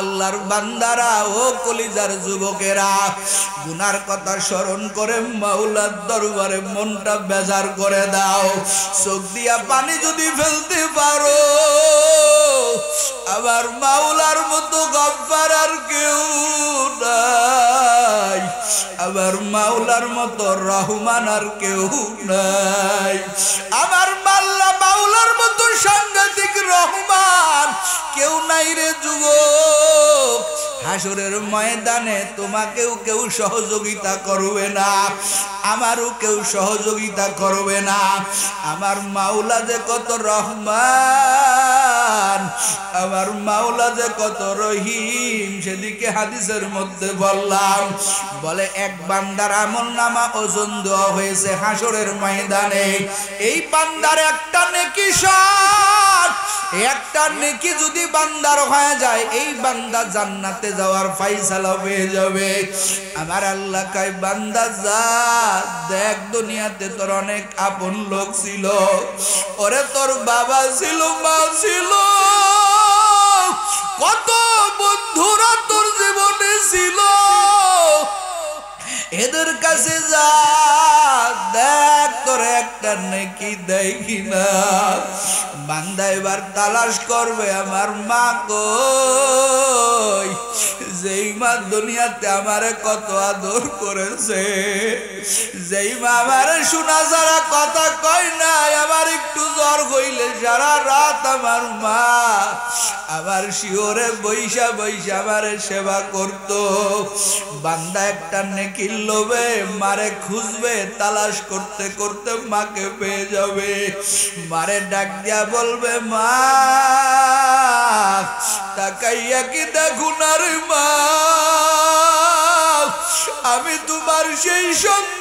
আল্লাহর বান্দারা, ও কলিজার যুবকেরা, গুনার কথা স্মরণ করে মাওলার দরবারে মনটা বেজার করে দাও। চোখ দিয়া পানি যদি ফেলতে পারো, আমার মাওলার মতো গফফার আর কেউ নাই, আমার মাওলার মতো রহমান আর কেউ নাই, আমার মাওলার মতো সাংঘাতিক রহমান কেউ নাই রে যুবক। হাসরের ময়দানে তোমাকেও কেউ সহযোগিতা করবে না, আমারও কেউ সহযোগিতা করবে না। আমার মাওলা যে কত রহমান, আমার মাওলা যে কত রহিম, সেদিকে হাদিসের মধ্যে বললাম। বলে এক বান্দার আমলনামা ওজন দেওয়া হয়েছে হাসরের ময়দানে। এই বান্দার একটা নেকি শট, একটা নেকি যদি বান্দার হয়ে যায়, এই বান্দা জান্নাতে যাওয়ার ফায়সালা হয়ে যাবে। আমার আল্লাহ কয়, বান্দা যা, দেখ দুনিয়াতে তোর অনেক আপন লোক ছিল, ওরে তোর বাবা ছিল, মা ছিল, কত বন্ধুরা তোর জীবনে ছিল, এদের কাছে যা, দেখ তোর একটা নেকি দেয় কিনা। বান্দা এবার তালাশ করবে, আমার মা কই, যেই মা দুনিয়াতে আমারে কত আদর করেছে, যেই মা আমারে শোনা যারা কথা কয় নাই, আমার একটু জ্বর হইলে সারা রাত আমার মা আমার শিওরে বৈশা বৈশা আমারে সেবা করত। বান্দা একটা নেকির লোভে মারে খুঁজবে, তালাশ করতে করতে মাকে পেয়ে যাবে। মারে ডাক দিয়া বলবে, মা তাকাইয়া কি দেখুন আর মা, আমি তোমার সেই সন্তান,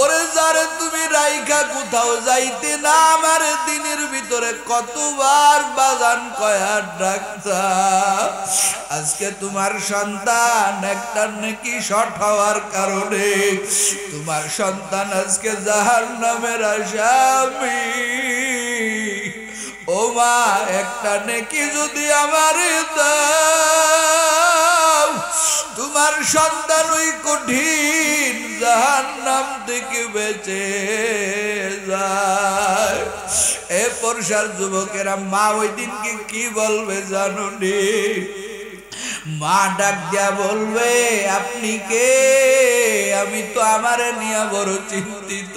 ওরে যারে তুমি রাইখা কোথাও যাইতে না, আমার দিনের ভিতরে কতবার বাজান কয়া ডাকতা। আজকে তোমার সন্তান একটা নেকি শট হওয়ার কারণে তোমার সন্তান আজকে জাহান্নামের আসামি। ও মা, একটা নেকি যদি আমারে দাও, তোমার সন্তান ওই কঠিন জাহান্নাম থেকে বেঁচে যায়। এ পরশার যুবকেরা, মা ওই দিনকে কি বলবে জানো নি? মা ডাক দিয়া বলবে, আপনি কে? আমি তো আমারে নিয়ে বড় চিন্তিত।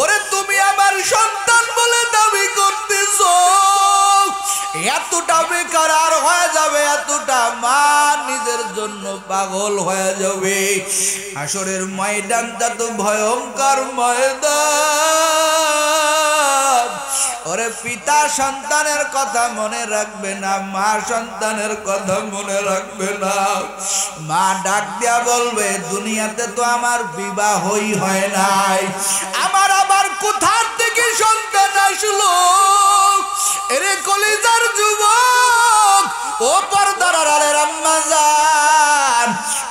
ওরে তুমি আমার সন্তান বলে দাবি করতেছো, এতটা বেকার আর হয়ে যাবে, এতটা মা নিজের জন্য পাগল হয়ে যাবে। হাসরের ময়দানটা তো ভয়ঙ্কর ময়দান। ওরে পিতা সন্তানের কথা মনে রাখবে না, মা সন্তানের কথা মনে রাখবে না। মা ডাক দিয়া বলবে, দুনিয়াতে তো আমার বিবাহই হয় নাই, আমার আবার কোথার থেকে সন্তান আসলো? এরে কলিজার যুবক, ও পর্দার আড়ালের আম্মা জান,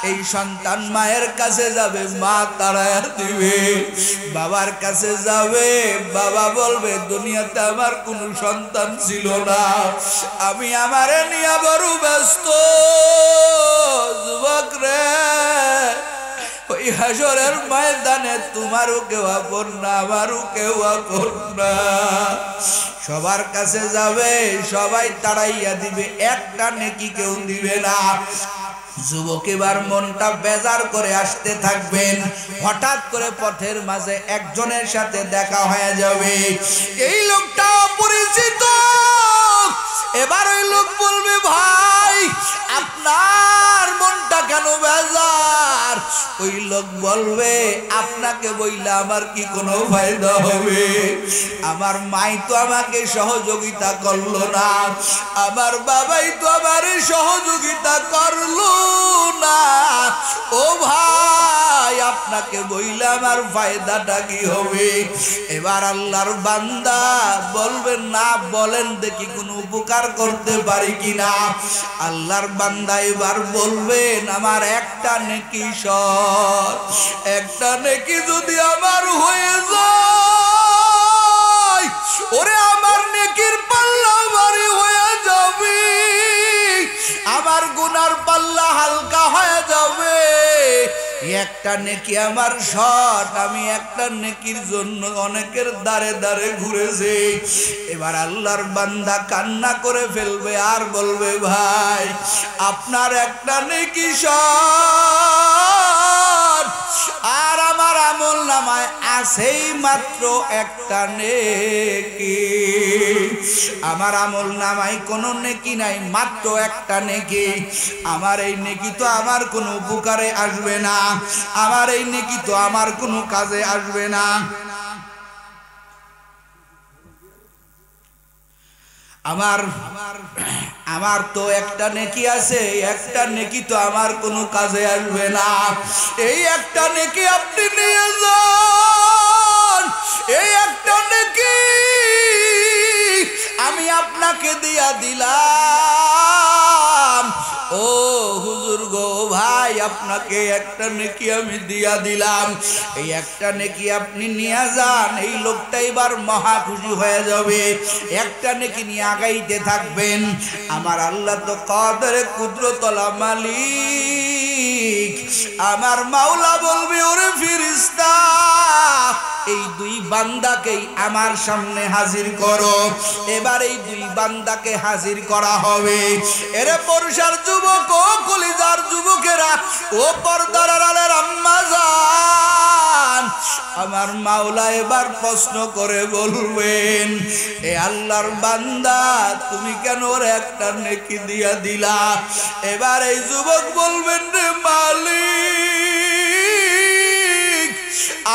এই সন্তান মায়ের কাছে যাবে, মা তাড়ায়া দিবে। বাবার কাছে যাবে, বাবা বলবে, দুনিয়াতে আমার কোনো সন্তান ছিল না, আমি আমারে নিয়ে বড় ব্যস্ত। যুবক রে, ওই হাসরের ময়দানে তোমারও কেউ আপন না, আমারও কেউ আপন না। সবার কাছে যাবে, সবাই তাড়াইয়া দিবে, একটা নেকি কেউ দিবে না। যুবক এবার মনটা বেজার করে আসতে থাকবেন। হঠাৎ করে পথের মাঝে একজনের সাথে দেখা হয়ে যাবে, এই লোকটা অপরিচিত। এবার ওই লোক বলবে, ভাই আপনার মনটা কেন বেজার? ওই লোক বলবে, আপনাকে বইলা আমার কি কোনো ফায়দা হবে? আমার মাই তো আমাকে সহযোগিতা করলো না, আমার বাবাই তো আমার সহযোগিতা করলো না। ও ভাই, আপনাকে বইলে আমার ফায়দাটা কি হবে? এবার আল্লাহর বান্দা বলবেন, না বলেন দেখি কোনো উপকার করতে পারি কিনা। আল্লাহর বান্দা এবার বলবেন, আমার একটা নেকি সৎ, একটা নেকি যদি আমার হয়ে যায়, ওরে আমার নেকির পাল্লা ভারী হয়ে যাবে। একটা নেকি আমার শট, আমি একটা নেকির জন্য অনেকের দ্বারে দ্বারে ঘুরেছি। এবার আল্লাহর বান্দা কান্না করে ফেলবে আর বলবে ভাই আপনার একটা নেকি শট, আর আমার আমল নামায় আছেই মাত্র একটা নেকি। আমার আমল নামায় কোনো নেকি নাই, মাত্র একটা নেকি। আমার এই নেকি তো আমার কোনো উপকারে আসবে না, আমার এই নেকি তো আমার কোনো কাজে আসবে না। আমার তো একটা নেকি আছে, একটা নেকি তো আমার কোনো কাজে আসবে না। এই একটা নেকি আপনি নিয়ে যান, এই একটা নেকি আমি আপনাকে দিয়া দিলাম। ও হুজুর গো ভাই আপনাকে একটা নেকি আমি দিয়া দিলাম, এই একটা নেকি আপনি নিয়ে যান। এই লোকটা এবার মহা খুশি হয়ে যাবে, একটা নেকি নিয়ে আগাইতে থাকবেন। আমার আল্লাহ তো কদরে কুদরতলা মালিক, আমার মাওলা বলবে ওরে ফেরেশতা এই দুই বান্দাকেই আমার সামনে হাজির করো। এবার এই দুই বান্দাকে হাজির করা হবে। এরে পরুষার যুবক ও কলিজার যুবকেরা ও পর্দার আড়ালের আম্মা জান, আমার মাওলা এবার প্রশ্ন করে বলবেন এ আল্লাহর বান্দা তুমি কেন ওর একটা নেকি দিয়া দিলা? এবার এই যুবক বলবেন রে মালিক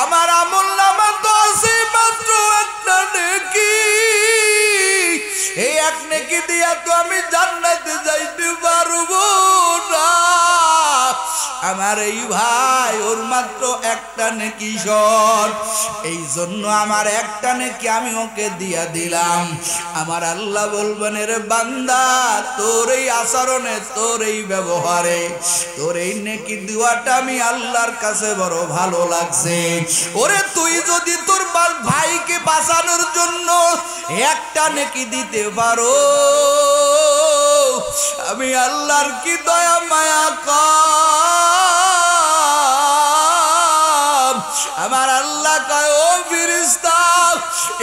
আমার আমল নামা তো আছে মাত্র একটা নেকি, এই এক নেকি দিয়া তো আমি জান্নাতে যাইতে পারবো না। আমার এই ভাই ওর মাত্র একটা নেকি শট, এই জন্য আমার একটা নেকি আমি ওকে দিয়া দিলাম। আমার আল্লাহ বলবেন রে বান্দা তোর এই আচরণে, তোর এই ব্যবহারে, তোর এই নেকি দেওয়াটা আমি আল্লাহর কাছে বড় ভালো লাগছে। ওরে তুই যদি তোর ভাইকে বাঁচানোর জন্য একটা নেকি দিতে পারো, আমি আল্লাহর কি দয়া মায়া কম। আমার আল্লাহ কয় ও ফেরেশতা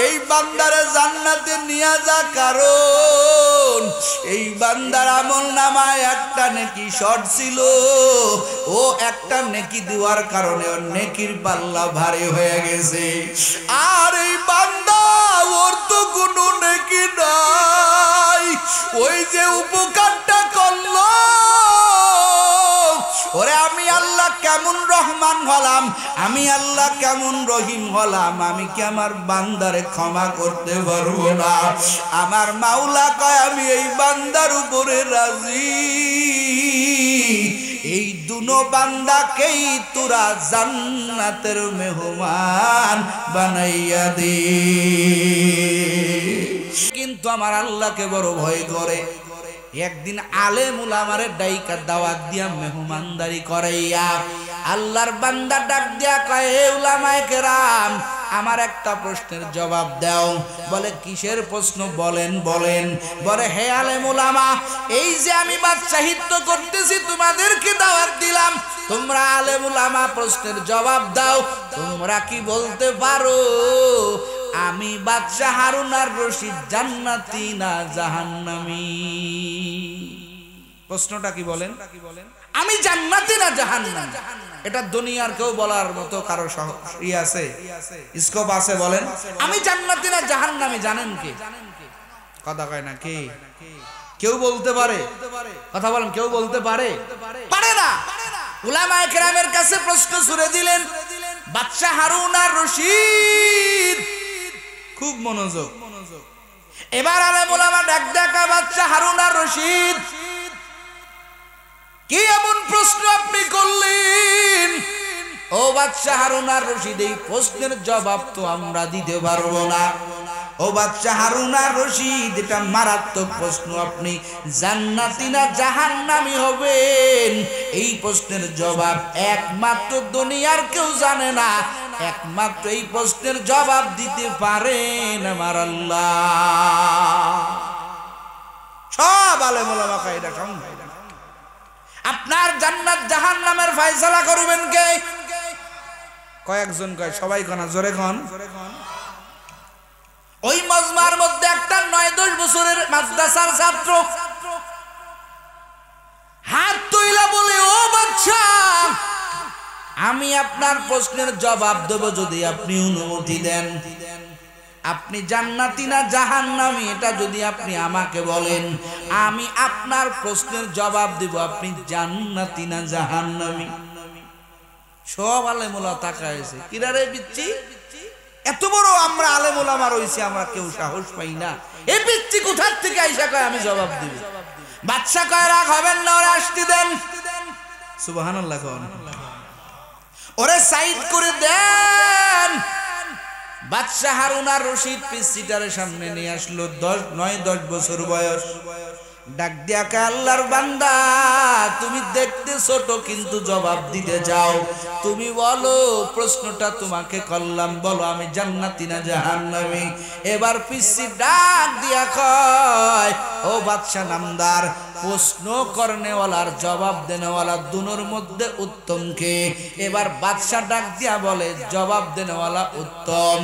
এই বান্দারে জান্নাতে নিয়ে যা, কারণ এই বান্দার আমল নামায় একটা নেকি শর্ট ছিল, ও একটা নেকি দেওয়ার কারণে ওর নেকির পাল্লা ভারী হয়ে গেছে। আর এই বান্দা ওর তো কোনো নেকি নাই, ওই যে উপকারটা করলো ওরে আমি আল্লাহ কেমন রহমান হলাম, আমি আল্লাহ কেমন রহিম হলাম, আমি কি আমার বান্দারে ক্ষমা করতে পারবো না? আমার মাওলা কয় আমি এই বান্দার উপরে রাজি, এই দুনো বান্দাকেই তোরা জান্নাতের মেহমান বানাইয়া দে। কিন্তু আমার আল্লাহকে বড় ভয় করে। একদিন আলেম উলামারে ডাইকা দাওয়াত দিয়া মেহমানদারি করাইয়া আল্লাহর বান্দা ডাক দিয়া কয় হে উলামায়ে কেরাম আমার একটা প্রশ্নের জবাব দাও। বলে কিসের প্রশ্ন? বলেন বলেন। বলে হে আলেম উলামা এই যে আমি বাদশাহিত্ব করতেছি তোমাদেরকে দাওয়াত দিলাম, তোমরা আলেম উলামা প্রশ্নের জবাব দাও। তোমরা কি বলতে পারো আমি বাদশাহ হারুন আর রশিদ জান্নাতি না জাহান্নামী? প্রশ্নটা কি বলেন? আমি জান্নাতি না জাহান্নামী? এটা দুনিয়ার কেউ বলার মতো কারো আছে, স্কোপ আছে? বলেন আমি জান্নাতি না জাহান্নামী জানেন কি? কথা কয় না কি? কেউ বলতে পারে? কথা বলেন কেউ বলতে পারে? পারে না। উলামায়ে কেরামের কাছে প্রশ্ন ছুড়ে দিলেন বাদশাহ হারুন আর রশিদ, খুব মনোযোগ। এবার আলেম উলামা ডাক দেখা বাদশাহ হারুন আর রশিদ কি এমন প্রশ্ন আপনি করলেন? ও বাদশাহ হারুন আর রশিদ এই প্রশ্নের জবাব তো আমরা দিতে পারবো না। ও বাদশাহ হারুন আর রশিদ এটা মারাত্মক প্রশ্ন, আপনি জান্নাতি না জাহান্নামী হবেন এই প্রশ্নের জবাব একমাত্র দুনিয়ার কেউ জানে না, একমাত্র এই প্রশ্নের জবাব দিতে পারেন আমার আল্লাহ। সব আলেম ওলামা কায়দা সম্ভব। আপনার জান্নাত জাহান্নামের ফয়সালা করবেন কে? কয়েকজন কয়, সবাই কোন জোরে কোন। ওই মজমার মধ্যে একটা 9-10 বছরের মাদ্রাসার ছাত্র হাত তুইলা বলে, ও বাদশা, আমি আপনার প্রশ্নের জবাব দেব যদি আপনি অনুমতি দেন। আপনি জান্নাতি না জাহান্নামী এটা যদি আপনি আমাকে বলেন, আমি আপনার প্রশ্নের জবাব দেব আপনি জান্নাতি না জাহান্নামী। সব আলেমুলা তাকাইছে, কিরা রে বিচ্ছি, এত বড় আমরা আলেমুলামা রইছি, আমরা কেউ সাহস পাই না। এই বিচ্ছি কোথার থেকে আইসা কয় আমি জবাব দিব। বাদশা কয়, রাগ হবেন না, ওরে আসতে দেন। সুবহানাল্লাহ কোন, ওরে সাইড করে দেন। বাদশা হারুন আর রশিদ পিসিটারের সামনে নিয়ে আসলো। 9-10 বছর বয়স। ডাক দিয়া কে, আল্লাহর বান্দা, তুমি দেখতে ছোট কিন্তু জবাব দিতে চাও, তুমি বলো, প্রশ্নটা তোমাকে করলাম, বলো আমি জান্নাতি না জাহান্নামী। এবার পিসি ডাক দিয়া কয়, ও বাদশা নামদার, প্রশ্ন করনেওয়ালার জবাব দেনেওয়ালা দুনোর মধ্যে উত্তম কে? এবার বাদশা ডাক দিয়া বলে, জবাব দেনেওয়ালা উত্তম।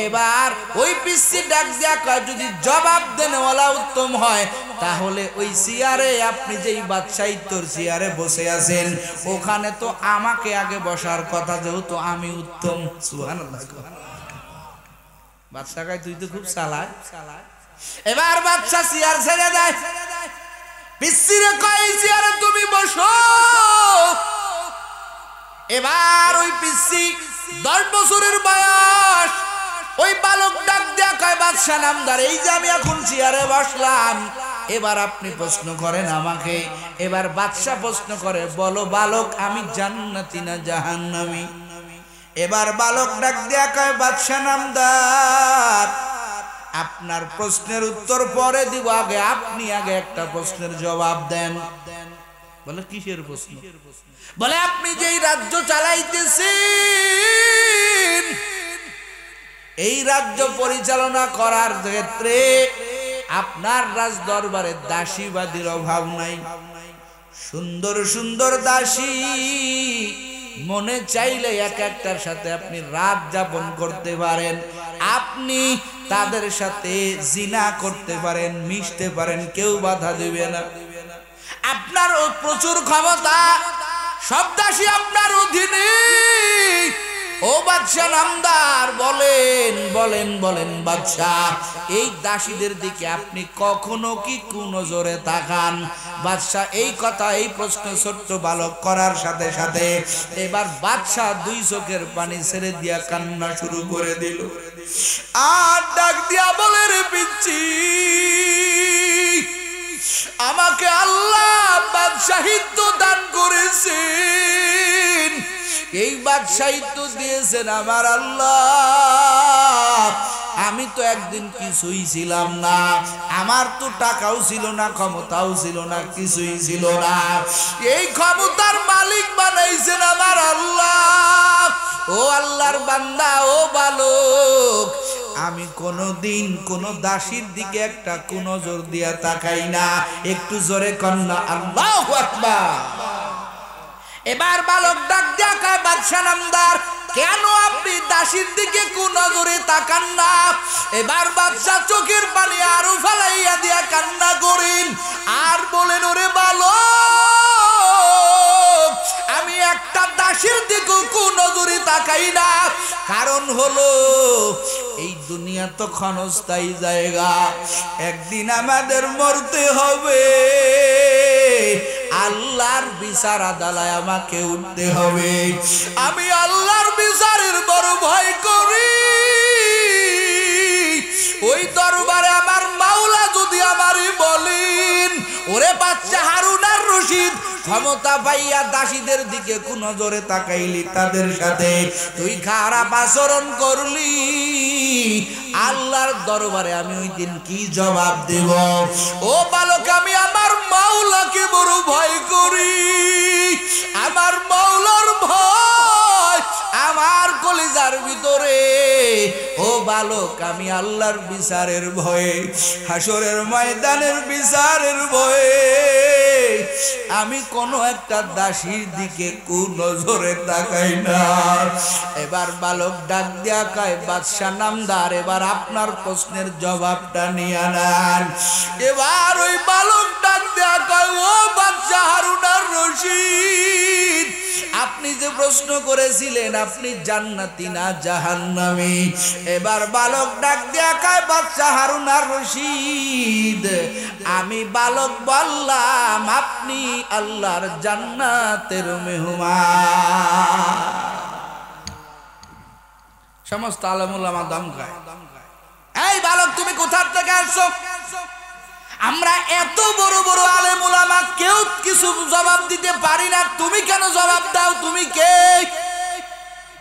এবার ওই পিসি ডাক দিয়া কয়, যদি জবাব দেনেওয়ালা উত্তম হয় তাহলে ওই চেয়ারে, আপনি যেই বাদশাহিত্বর চেয়ারে বসে আছেন, ওখানে তো আমাকে আগে বসার কথা, যেহেতু আমি উত্তম। সুবহানাল্লাহ। বাদশা কয়, তুই তো খুব চালাক। এবার বাদশা চেয়ার ছেড়ে দেয়, পিসিরে কয়, চেয়ারে তুমি বসো। এবার ওই পিসি 10 বছরের বয়স, ওই বালক ডাক দেয়া কয়, বাদশা নামদার, এই যে আমি এখন চেয়ারে বসলাম, এবার আপনি প্রশ্ন করেন আমাকে। এবার বাদশা প্রশ্ন করে, বলো বালক, আমি জান্নাতি না জাহান্নামী? এবার বালক ডাক দেয়া কয়, বাদশা নামদার, আপনার প্রশ্নের উত্তর পরে দিব, আগে আপনি আগে একটা প্রশ্নের জবাব দেন। বলে, কিসের প্রশ্ন? বলে, আপনি যেই রাজ্য চালাইতেছেন, এই রাজ্য পরিচালনা করার ক্ষেত্রে আপনার রাজ দরবারে দাসীবাদীর অভাব নাই। সুন্দর সুন্দর দাসী, মনে চাইলে এক একটার সাথে আপনি রাত যাপন করতে পারেন, আপনি তাদের সাথে জিনা করতে পারেন, মিশতে পারেন, কেউ বাধা দেবে না। আপনার প্রচুর ক্ষমতা, সব দাসী আপনার অধীনে। ও বাদশা নামদার, বলেন বলেন বলেন বাদশাহ, এই দাসীদের দিকে আপনি কখনো কি কুনজরে তাকান? বাদশাহ এই কথা, এই প্রশ্ন ছোট্ট বালক করার সাথে সাথে এবার বাদশাহ 2 চোখের পানি ছেড়ে দিয়া কান্না শুরু করে দিল। আর ডাক দিয়া বলে, রে পিচ্ছি, আমাকে আল্লাহ বাদশাহিত্ব দান করেছেন, এই বাদশাহিত্ব দিয়েছেন আমার আল্লাহ। আমি তো একদিন কিছুই ছিলাম না, আমার তো টাকাও ছিল না, ক্ষমতাও ছিল না, কিছুই ছিল না। এই ক্ষমতার মালিক বানাইছেন আমার আল্লাহ। ও আল্লাহর বান্দা, ও বালক, আমি কোনদিন কোন দাসীর দিকে একটা কুনজর দিয়া তাকাই না। একটু জোরে কন্যা আল্লাহু আকবার। এবার বালক ডাক দিয়া কয়, বাদশা নামদার, কেন আপনি দাসীর দিকে কুনজরে তাকান না? এবার বাদশা চোখের পানি আরো ফালাইয়া দিয়া কান্না করেন আর বলেন, ওরে বালক, আমি একটা দাসীর দিকে কুনজরে তাকাই না, কারণ হলো এই দুনিয়া তো ক্ষণস্থায়ী জায়গা, একদিন আমাদের মরতে হবে, আল্লাহর বিচার আদালতে আমাকে উঠতে হবে। আমি আল্লাহর বিচারের বড় ভয় করি। ওই দরবারে আমার মাওলা যদি আমারই বলেন, ওরে বাচ্চা হারুন আর রশিদ, ক্ষমতা পাইয়া দাসীদের দিকে কুনজরে তাকাইলি, তাদের সাথে তুই খারাপ আচরণ করলি, আল্লাহর দরবারে আমি ওই দিন কি জবাব দেব? ও বালক, আমি আমার মাওলাকে বড় ভয় করি। আমার মাওলার ভয় আমার কলিজার ভিতরে। ও বালক, আমি আল্লাহর বিচারের ভয়ে, হাসরের ময়দানের বিচারের ভয়ে আমি কোনো একটা দাসীর দিকে কুনজরে তাকাই না। এবার বালক ডাক দিয়া কয়, বাদশা নামদার, এবার আপনার প্রশ্নের জবাবটা নিয়ে নেন। এবার ওই বালক ডাক দিয়া কয়, ও বাদশা হারুন আর রশিদ, আপনি যে প্রশ্ন করেছিলেন আপনি জান্নাতি না জাহান্নামী? এবার বালক ডাক দিয়া কয়, বাদশা হারুন আর রশিদ, আমি বালক বললাম আপনি আল্লাহর জান্নাতের মেহমান। সমস্ত আলেম ওলামা দম খায়, এই বালক তুমি কোথা থেকে আসছো? আমরা এত বড় বড় আলেম ওলামা কেউ কিছু জবাব দিতে পারি না, তুমি কেন জবাব দাও? তুমি কে?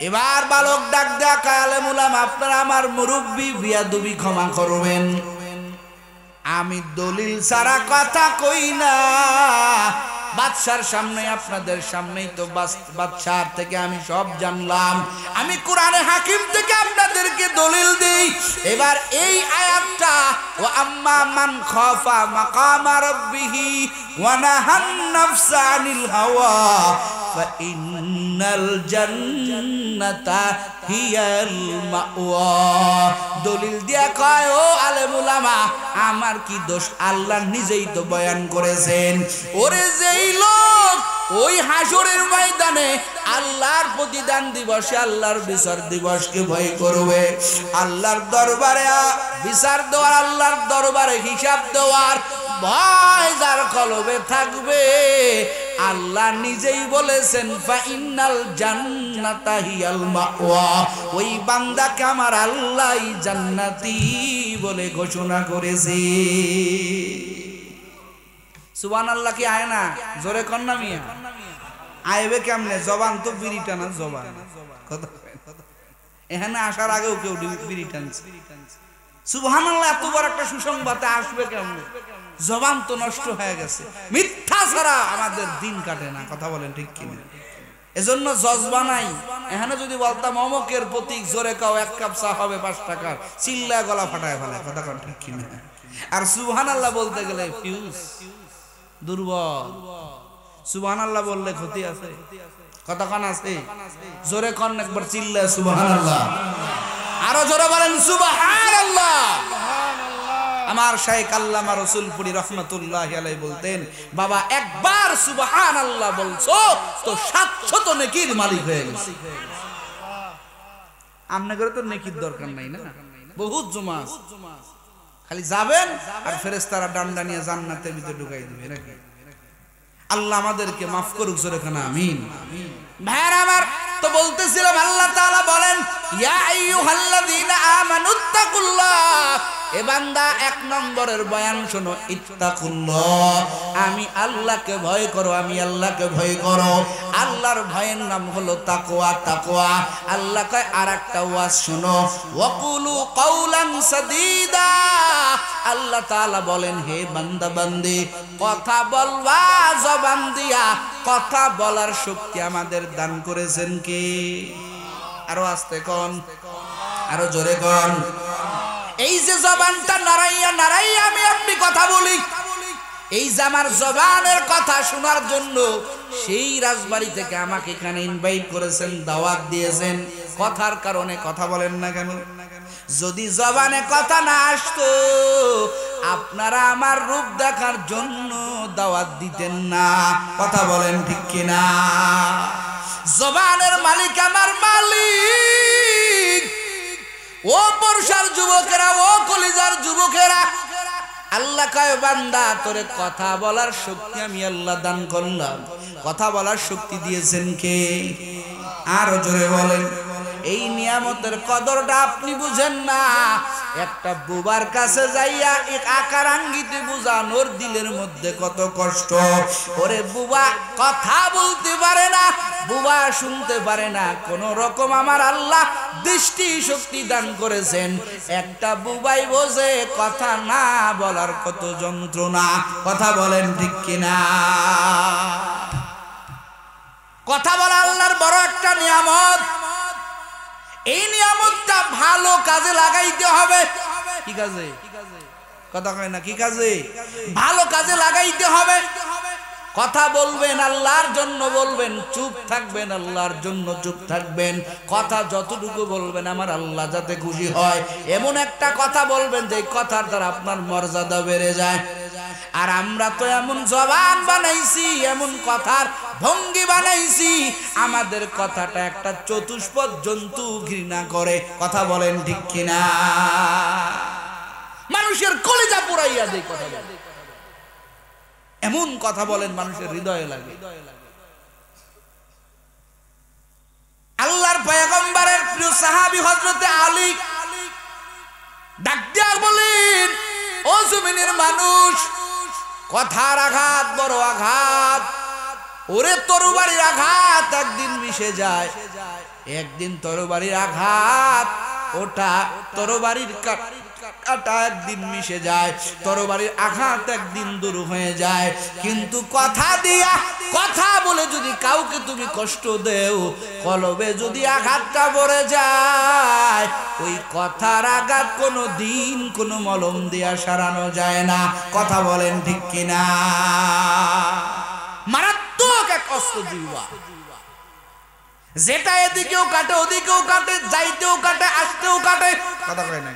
এবার বালক ডাক দেয়া কয়, আলেম ওলামা আপনারা আমার মুরব্বি, বিয়াদবি ক্ষমা করবেন, আমি দলিল ছাড়া কথা কই না। বাদশার সামনে, আপনাদের সামনেই তো বাদশার থেকে আমি সব জানলাম, আমি কোরআনে হাকিম থেকে আপনাদেরকে দলিল দেই। এবার এই আয়াতটা, ও আম্মা মান খাফা মাকামা রাব্বিহি ওয়া নাহান নাফসা আনিল হাওয়া ফাইন্নাল জান্নাতা হিয়াল মাওয়া। দলিল দিয়া কয়, ও আলেম উলামা আমার কি দোষ? আল্লাহ নিজেই তো বয়ান করেছেন, ওরে যেই লোক ওই হাসরের ময়দানে আল্লাহর প্রতিদান দিবসে, আল্লাহর বিচার দিবসকে ভয় করবে, আল্লাহর দরবারে বিচার দেওয়ার, আল্লাহর দরবারে হিসাব দেওয়ার ভয় যার কলবে থাকবে, আল্লাহ নিজেই বলেছেন ফাইনাল জান্নাতা হিয়াল মাওয়া, ওই বান্দাকে আমার আল্লাহ জান্নাতি বলে ঘোষণা করেছে। সুবহানাল্লাহ কি আয় না? জোরে কর না মিয়া, আইবে কেমনে? জবান তো বিড়ি টানা জবান, এখানে আসার আগেও কেউ বিড়ি টানছে। সুবহানাল্লাহ, এত বড় একটা সুসংবাদ আসবে কেমনে? জবান তো নষ্ট হয়ে গেছে, মিথ্যা ছাড়া আমাদের দিন কাটে না, কথা বলেন ঠিক কিনা? এজন্য জজবা নাই। এখানে যদি বলতাম অমকের প্রতীক, জোরে কাও 1 কাপ চা হবে 5 টাকার, চিল্লায় গলা ফাটায় ফেলায়, কথা কন ঠিক কিনা? আর সুবহানাল্লাহ বলতে গেলে ফিউজ দুর্বল, সুবহানাল্লাহ বললে ক্ষতি আছে, কথা কন আছে? জোরে কন একবার, চিল্লায় সুবহানাল্লাহ, আরো জোরে বলেন সুবহানাল্লাহ। আমার শাইখ আল্লামা রসুলপুরি রহমাতুল্লাহি আলাইহি বলতেন, বাবা একবার সুবহানাল্লাহ বলছো তো 700 নেকির মালিক হয়ে গেছে। আমনে করে তো নেকির দরকার নাই না, বহুত জমা, খালি যাবেন আর ফেরেশতারা ডান্ডা নিয়ে জান্নাতের ভিতরে ঢুকাই দিবে নাকি? আল্লাহ আমাদেরকে মাফ করুক, জোরে খানা আমিন। ভাইরা আমার, তো বলতেছিলাম আল্লাহ তাআলা বলেন, ইয়া আইয়ুহাল্লাযীনা আমানুত্তাকুল্লাহ, এ বান্দা 1 নম্বরের বয়ান শোনো, ইত্তাকুল্লাহ, আমি আল্লাহকে ভয় করো, আমি আল্লাহকে ভয় করো। আল্লাহর ভয়ের নাম হলো তাকওয়া। তাকওয়া আল্লাহ কয় আরেকটা ওয়াজ শোনো, ওয়াকুলু কাওলান সাদীদা, আল্লাহ তাআলা বলেন হে বান্দা বান্দি, কথা বলবা জবান দিয়া, কথা বলার শক্তি আমাদের দান করেছেন কে? আরো আস্তে কোন, আরো জোরে কোন। এই যে জবানটা নাড়াইয়া নাড়াইয়া আমি আপনি কথা বলি, এই যে আমার জবানের কথা শোনার জন্য সেই রাজবাড়ি থেকে আমাকে এখানে ইনভাইট করেছেন, দাওয়াত দিয়েছেন, কথার কারণে কথা বলেন না কেন? যদি জবানে কথা না আসতো আপনারা আমার রূপ দেখার জন্য দাওয়াত দিতেন না, কথা বলেন ঠিক কিনা? জবানের মালিক আমার মালিক। ও বর্ষার যুবকেরা, ও কলিজার যুবকেরা, আল্লাহ কয় বান্দা তোরে কথা বলার শক্তি আমি আল্লাহ দান করলাম। কথা বলার শক্তি দিয়েছেন কে? আরো জোরে বলেন। এই নিয়ামতের কদরটা আপনি বুঝেন না। একটা বুবার কাছে যাইয়া এক আকার আঙ্গিতে বুঝানোর দিলের মধ্যে কত কষ্ট। ওরে বুবা কথা বলতে পারে না, বুবা শুনতে পারে না, কোন রকম আমার আল্লাহ দৃষ্টি শক্তি দান করেছেন। একটা বুবাই বোঝে কথা না বলার কত যন্ত্রণা, কথা বলেন ঠিক কিনা? কথা বলা আল্লাহর বড় একটা নিয়ামত। এই নিয়ামতটা ভালো কাজে লাগাইতে হবে। কি কাজে? কথা কয় না, কি কাজে? ভালো কাজে লাগাইতে হবে। কথা বলবেন আল্লাহর জন্য বলবেন, চুপ থাকবেন আল্লাহর জন্য চুপ থাকবেন। কথা যতটুকু বলবেন আমার আল্লাহ যাতে খুশি হয় এমন একটা কথা বলবেন যে কথার দ্বারা আপনার মর্যাদা বেড়ে যায়। আর আমরা তো এমন জবান বানাইছি, এমন কথার ভঙ্গি বানাইছি, আমাদের কথাটা একটা চতুষ্পদ জন্তু ঘৃণা করে। কথা বলেন ঠিক কিনা? মানুষের কলিজা পুরাইয়া দেয় কথা বলে, এমন কথা বলেন মানুষের হৃদয়ে লাগে। আল্লাহর পয়গম্বরের প্রিয় সাহাবী হযরতে আলী ডাক দিয়া বলেন, ও জমিনের মানুষ, কথার আঘাত বড় আঘাত। ওরে তরবারির আঘাত একদিন মিশে যায়, একদিন তরবারির আঘাত ওটা তরবারির কাটা একদিন মিশে যায়, তরবারির আঘাত একদিন দূর হয়ে যায়। কিন্তু কথা দিয়া, কথা বলে যদি কাউকে তুমি কষ্ট দেও, কলবে যদি আঘাতটা পড়ে যায়, ওই কথার আঘাত কোনো দিন কোনো মলম দিয়া সারানো যায় না। কথা বলেন ঠিক কিনা? মারাত্মক এক অস্ত্র জিহ্বা, যেটা এদিকেও কাটে ওদিকেও কাটে, যাইতেও কাটে আসতেও কাটে। কথা কয় না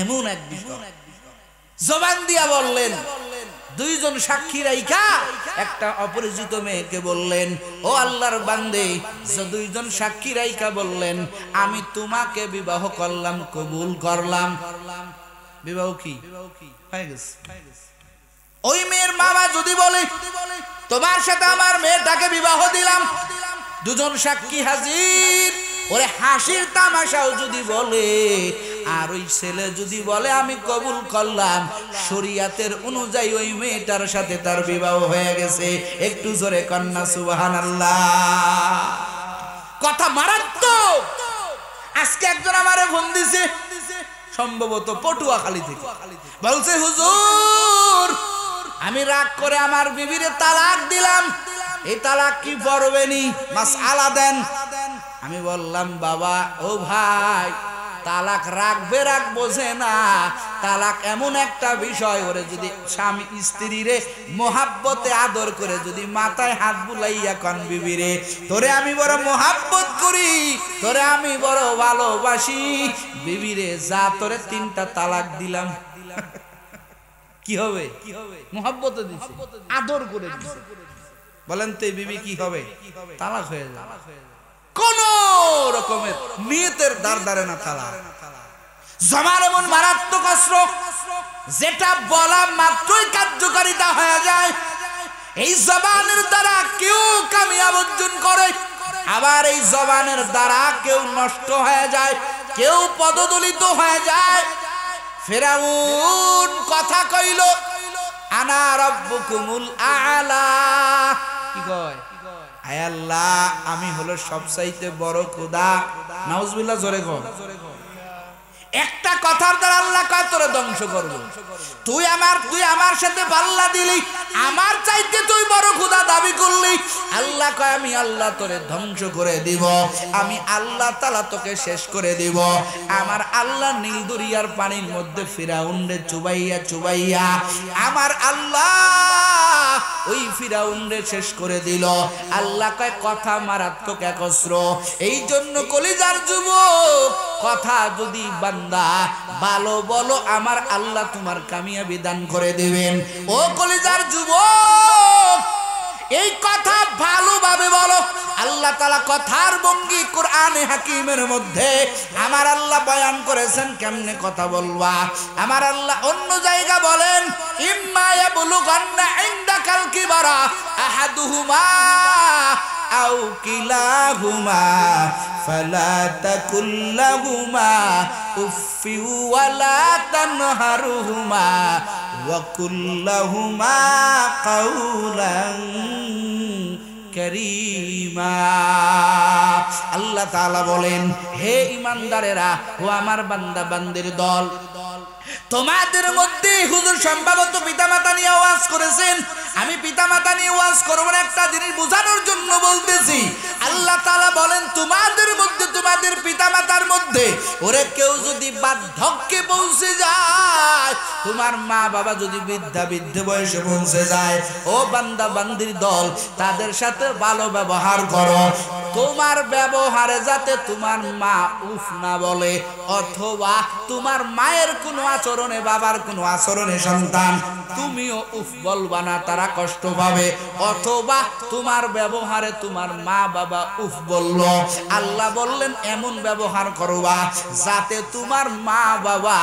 এমন এক বিষয়। জবান দিয়া বললেন, দুইজন সাক্ষী রাইখা একটা অপরিচিত মেয়েকে বললেন, ও আল্লাহর বান্দে, দুইজন সাক্ষী রাইখা বললেন, আমি তোমাকে বিবাহ করলাম, কবুল করলাম। বিবাহ কি হয়ে গেছে। ওই মেয়ের বাবা যদি বলে, তোমার সাথে আমার মেয়েটাকে বিবাহ দিলাম, দুজন সাক্ষী হাজির। ওরে হাসির তামাশাও যদি বলে, আর ওই ছেলে যদি বলে আমি কবুল করলাম, শরীয়তের অনুযায়ী ওই মেয়েটার সাথে তার বিবাহ হয়ে গেছে। একটু জোরে কন্যা সুবহানাল্লাহ। কথা মারাত্মক। আজকে একজন আমারে ফোন দিছে, সম্ভবত পটুয়াখালী থেকে, বলছে হুজুর আমি রাগ করে আমার বিবিরে তালাক দিলাম, এই তালাক কি পড়বেনি, মাসআলা দেন। আমি বললাম, বাবা ও ভাই, তালাক রাখবে রাখ বোঝে না, তালাক এমন একটা বিষয়, ওরে যদি স্বামী স্ত্রীরে মোহাব্বতে আদর করে যদি মাথায় হাত বুলাইয়া কন, বিবিরে তোরে আমি বড় মোহাব্বত করি, তোরে আমি বড় ভালোবাসি, বিবিরে যা তোরে 3টা তালাক দিলাম, কি হবে? মোহাব্বতে দিছে, আদর করে দিছে। বলেন তো এই বিবি কি হবে? তালাক হয়ে যাবে। কোন রকমের নিয়তের দ্বার ধারে না তালাক। জবান এমন মারাত্মক অস্ত্র, যেটা বলা মাত্রই কার্যকারিতা হয়ে যায়। এই জবানের দ্বারা কেউ কামিয়াব অর্জন করে, আবার এই জবানের দ্বারা কেউ নষ্ট হয়ে যায়, কেউ পদদলিত হয়ে যায়। ফিরাউন কথা কইল, আনা রাব্বুকুমুল আ'লা। কি কয়? আয় আল্লাহ, আমি হলো সবচাইতে বড় খোদা। নাউজুবিল্লাহ, জোরে কও। একটা কথার দ্বারা আল্লাহ কয় তোরে ধ্বংস করব। তুই আমার সাথে পাল্লা দিলি, আমার চাইতে তুই বড় খোদা দাবি করলি। আল্লাহ কয় আমি আল্লাহ তোরে ধ্বংস করে দিব, আমি আল্লাহ তাআলা তোকে শেষ করে দিব। আমার আল্লাহ নীল দরিয়ার পানির মধ্যে ফিরাউনরে চুবাইয়া চুবাইয়া আমার আল্লাহ ওই ফিরাউনরে শেষ করে দিল। আল্লাহ কয় কথা মারাত্মক এক অস্ত্র। এই জন্য কলিজার যুবক, কথা যদি বান্দা ভালো বলো, আমার আল্লাহ তোমার কামিয়াবি দান করে দিবেন। ও কলিজার যুবক, এই কথা ভালোভাবে বলো। আল্লাহ তাআলা কথার ভঙ্গি কোরআনে হাকিমের মধ্যে আমার আল্লাহ বয়ান করেছেন কেমনে কথা বলবা। আমার আল্লাহ অন্য জায়গা বলেন, ইম্মা ইয়াবলুগান্না ইনদাকাল কিবারা আহাদুহুমা আও কিলাহুমা ফালা তাকুল লাহুমা উফফি ওয়ালা তানহারহুমা ওয়া কুল লাহুমা কাওলান কারীমা। আল্লাহ তাআলা বলেন, হে ঈমানদারেরা, ও আমার বান্দা বান্দির দল, তোমাদের মধ্যে হুজুর সম্ভবত পিতামাতা নিয়ে ওয়াজ করেছেন, আমি পিতামাতা নিয়ে ওয়াজ করব না, একটা জিনিস বোঝানোর জন্য বলতেছি। আল্লাহ তাআলা বলেন, তোমাদের মধ্যে, তোমাদের পিতামাতার মধ্যে ওরে কেউ যদি বার্ধক্যে পৌঁছে যায়, যায়, তোমার মা বাবা যদি বৃদ্ধ বয়সে পৌঁছে যায়, ও বান্দা বান্দির দল, তাদের সাথে ভালো ব্যবহার করো। তোমার ব্যবহারে যাতে তোমার মা উফ না বলে, অথবা তোমার মায়ের কোনো আচরণে বাবার কোনো আচরণে সন্তান তুমিও উফ বলবা না, তারা কষ্ট পাবে। অথবা তোমার ব্যবহারে তোমার মা বাবা উফ বলল, আল্লাহ বললেন এমন ব্যবহার করবা যাতে তোমার মা বাবা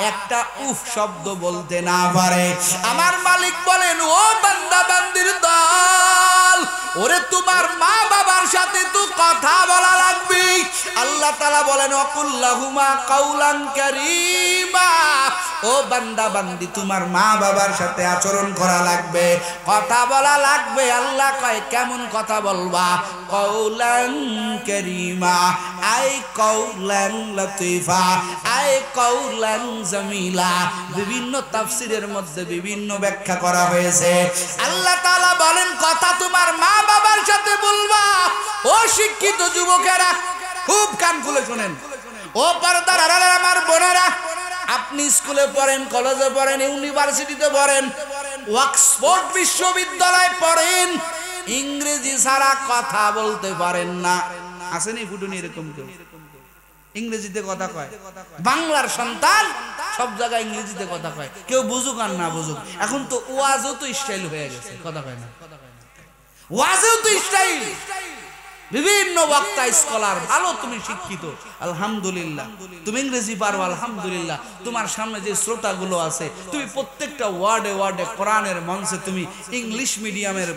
একটা উফ শব্দ বলতে না পারে। আমার মালিক বলেন, ও বান্দা বান্দির দল, ওরে তোমার মা বাবার সাথে তো কথা বলা লাগবে। আল্লাহ তাআলা বলেন, ওয়াকুল্লাহুমা কাউলান কারীমা, ও বান্দা বান্দি তোমার মা বাবার সাথে আচরণ করা লাগবে, কথা বলা লাগবে। আল্লাহ কয় কেমন কথা বলবা? কাউলান কারীমা, আই কাউলান লতীফা, আই কাউলান জামিলা। বিভিন্ন তাফসীরের মধ্যে বিভিন্ন ব্যাখ্যা করা হয়েছে। আল্লাহ তাআলা বলেন কথা তোমার মা বাবার সাথে বলবা। ও শিক্ষিত যুবকেরা খুব কান খুলে শুনেন, ও পর্দার আড়ালের আমার বোনেরা, আপনি স্কুলে পড়েন, কলেজে পড়েন, ইউনিভার্সিটিতে পড়েন, অক্সফোর্ড বিশ্ববিদ্যালয়ে পড়েন, ইংরেজি ছাড়া কথা বলতে পারেন না। আসেনি ফুটুনি এরকম কেউ? ইংরেজিতে কথা কয়, বাংলার সন্তান সব জায়গায় ইংরেজিতে কথা কয়, কেউ বুঝুক আর না বুঝুক। এখন তো ওয়াজও তো স্টাইল হয়ে গেছে, কথা কয় না, ওয়াজও তো স্টাইল। বিভিন্ন বক্তা স্কলার, ভালো তুমি শিক্ষিত আলহামদুলিল্লাহ, তুমি ইংরেজি পারো আলহামদুলিল্লাহ, তোমার সামনে যে শ্রোতাগুলো আছে তুমি প্রত্যেকটা ওয়ার্ডে ওয়ার্ডে কোরআনের মঞ্চে তুমি ইংলিশ মিডিয়ামের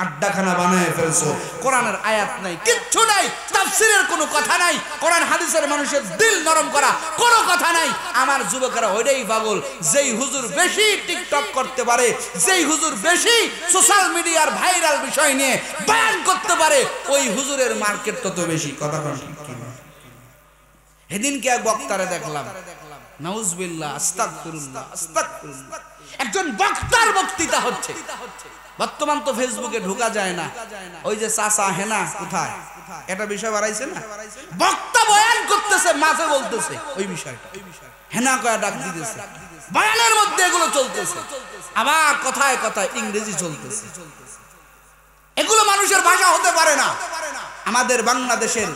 আড্ডাখানা বানায় ফেলছো। কোরআনের আয়াত নাই, কিচ্ছু নাই, তাফসীরের কোনো কথা নাই, কোরআন হাদিসের মানুষের দিল নরম করা কোনো কথা নাই। আমার যুবকেরা ওইটাই পাগল, যেই হুজুর বেশি টিকটক করতে পারে, যেই হুজুর বেশি সোশ্যাল মিডিয়ার ভাইরাল বিষয় নিয়ে বয়ান করতে পারে, ওই হুজুরের মার্কেট তত বেশি। কথা বলেন ঠিক কি না? এদিনকে এক বক্তারে দেখলাম, নাউজুবিল্লাহ, আস্তাগফিরুল্লাহ, আস্তাগফিরুল্লাহ, একজন বক্তার বক্তৃতা হচ্ছে। বর্তমান তো ফেসবুকে ঢোকা যায় না, ওই যে চাচা হেনা কোথায়, এটা বিষয় বাড়াইছে না, বক্তা বয়ান করতেছে, মাঝে বলতেছে ওই বিষয়টা, হেনা কয়া ডাক দিতেছে, বয়ানের মধ্যে এগুলো চলতেছে, আবার কথায় কথায় ইংরেজি চলতেছে। এগুলো মানুষের ভাষা হতে পারে না। আমাদের বাংলাদেশের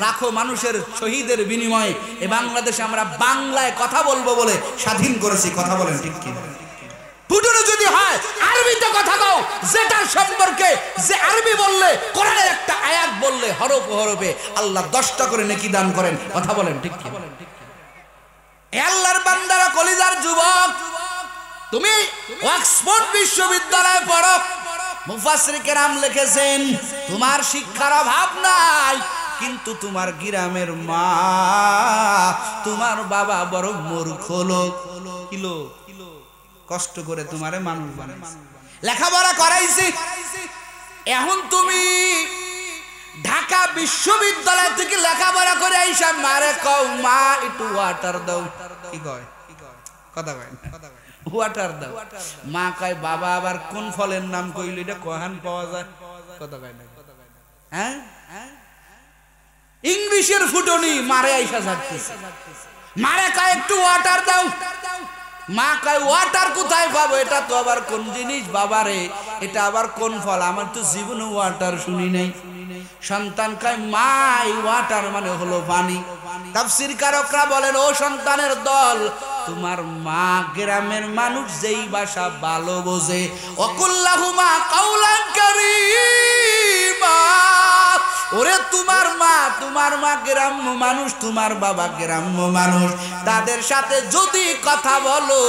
লাখো মানুষের শহীদের বিনিময়ে এই বাংলাদেশে আমরা বাংলায় কথা বলবো বলে স্বাধীন করেছি। কথা বলেন ঠিক কি? ফুটুনো যদি হয় আরবিতে কথা কও, যেটা সম্পর্কে যে আরবি বললে, কোরআনের একটা আয়াত বললে হরফে হরফে আল্লাহ 10টা করে নেকি দান করেন। কথা বলেন ঠিক কি? এ আল্লাহর বান্দারা, কলিজার যুবক, তুমি অক্সফোর্ড বিশ্ববিদ্যালয়ে পড়ো, মুফাসসির কেরাম লিখেছেন তোমার শিক্ষার অভাব নাই, কিন্তু তোমার গ্রামের মা তোমার বাবা বড় মূর্খ লোক, কষ্ট করে তোমারে মানুষ বানাইছে, লেখাপড়া করাইছে। এখন তুমি ঢাকা বিশ্ববিদ্যালয় থেকে লেখাপড়া করে আইসা মারে কও মা একটু ওয়াটার দাও, কি কয়? কথা কয় না, ওয়াটার দাও। মা কয় বাবা আবার কোন ফলের নাম কইল, এটা কোহান পাওয়া যায়? কথা কয় না, হ্যাঁ? ইংলিশের ফুটনি মারে আইসা যাচ্ছে, মারে কয় একটু ওয়াটার দাও, মা কয় ওয়াটার কোথায় পাবো, এটা তো আবার কোন জিনিস বাবারে, এটা আবার কোন ফল, আমার তো জীবনে ওয়াটার শুনি নাই। সন্তান কয় মা এই ওয়াটার মানে হলো পানি। তাফসীর কারকরা বলেন, ও সন্তানের দল, তোমার মা গ্রামের মানুষ যেই ভাষা ভালো বোঝে, ওয়াকুল্লাহুমা কাউলান কারীমা, ওরে তোমার মা গ্রাম্য মানুষ, তোমার বাবা গ্রাম্য মানুষ, তাদের সাথে যদি কথা বলো,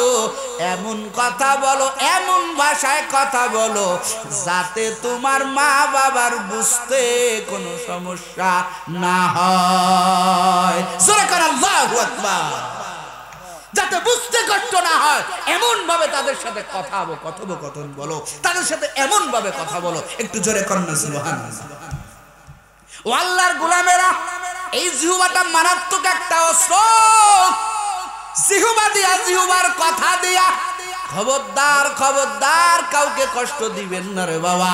এমন কথা বলো, এমন ভাষায় কথা বলো যাতে তোমার মা বাবার বুঝতে কোনো সমস্যা না হয়। জোরে করে আল্লাহু আকবার। যাতে বুঝতে কষ্ট না হয় এমন ভাবে তাদের সাথে কথা বলো, কথোপকথন বলো, তাদের সাথে এমন ভাবে কথা বলো। একটু জোরে কন্যা সুবহানাল্লাহ। ও আল্লাহর গোলামেরা, এই জিহ্বাটা মারাত্মক একটা অস্ত্র। জিহ্বা দিয়া, জিহ্বার কথা দিয়া খবরদার খবরদার কাউকে কষ্ট দিবেন না রে বাবা।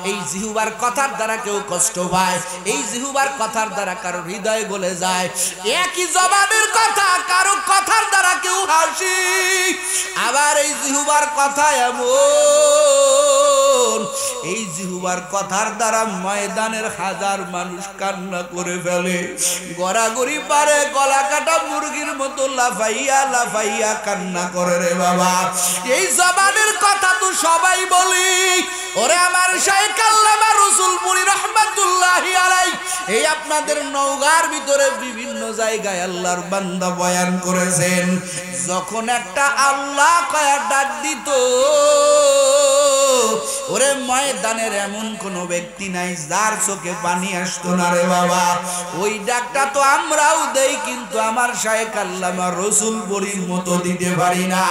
এই জিহ্বার কথার দ্বারা কেউ কষ্ট পায়, এই জিহ্বার কথার দ্বারা কারো হৃদয় গলে যায়। একই জবানের কথা কারো কথার দ্বারা কেউ হাসি, আবার এই জিহ্বার কথা এমন, এই জিহ্বার কথার দ্বারা ময়দানের হাজার মানুষ কান্না করে ফেলে। গড়াগড়ি পারে গলা কাটা মুরগির মতো লাফাইয়া লাফাইয়া কান্না করে রে বাবা। এই জবানের কথা তো সবাই বলি। ওরে আমার শাইখ আল্লামা রসুলপুরি রহমাতুল্লাহি আলাইহি, এই আপনাদের নওগাঁর ভিতরে বিভিন্ন জায়গায় আল্লাহর বান্দা বয়ান করেছেন। যখন একটা আল্লাহ কয়া ডাক দিত, ওরে ময়দানের এমন কোন ব্যক্তি নাই যার চোখে পানি আসতো না রে বাবা। ওই ডাকটা তো আমরাও দেই, কিন্তু আমার শাইখ আল্লামা রসুলপুরির মতো দিতে পারি না।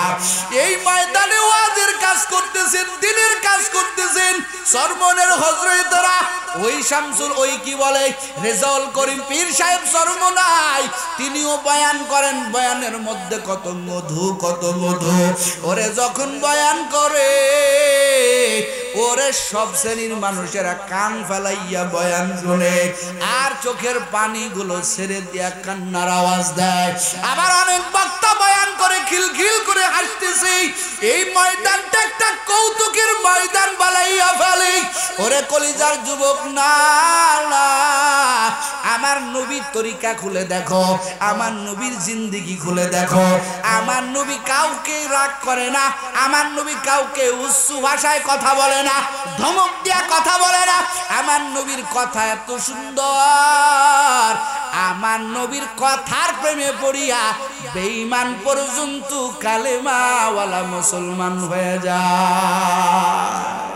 এই ময়দানে ওয়াজের কাজ করতেছেন, দিনের কাজ করতেছেন সরমনের হযরতরা, ওই শামসুল ওই কি বলে রেজাউল করিম পীর সাহেব সরমনায়, তিনিও বয়ান করেন। বয়ানের মধ্যে কত মধু, কত মধু। ওরে যখন বয়ান করে, ওরে সব শ্রেণীর মানুষেরা কান ফেলাইয়া বয়ান শুনে, আর চোখের পানিগুলো ছেড়ে দিয়া কান্নার আওয়াজ দেয়। আবার অনেক বক্তা বয়ান করে খিলখিল করে হাসতেছে। এই ময়দানটা একটা কৌতুকের ময়দান বানাইয়া ফেলে। ওরে কলিজার যুবক, না না, আমার নবীর তরিকা খুলে দেখো, আমার নবীর জিন্দেগি খুলে দেখো। আমার নবী কাউকে রাগ করে না, আমার নবী কাউকে উচ্চ ভাষায় কথা বলে না, ধমক দিয়া কথা বলে না। আমার নবীর কথা এত সুন্দর, আমার নবীর কথার প্রেমে পড়িয়া বেঈমান পর্যন্ত কালেমাওয়ালা মুসলমান হয়ে যায়।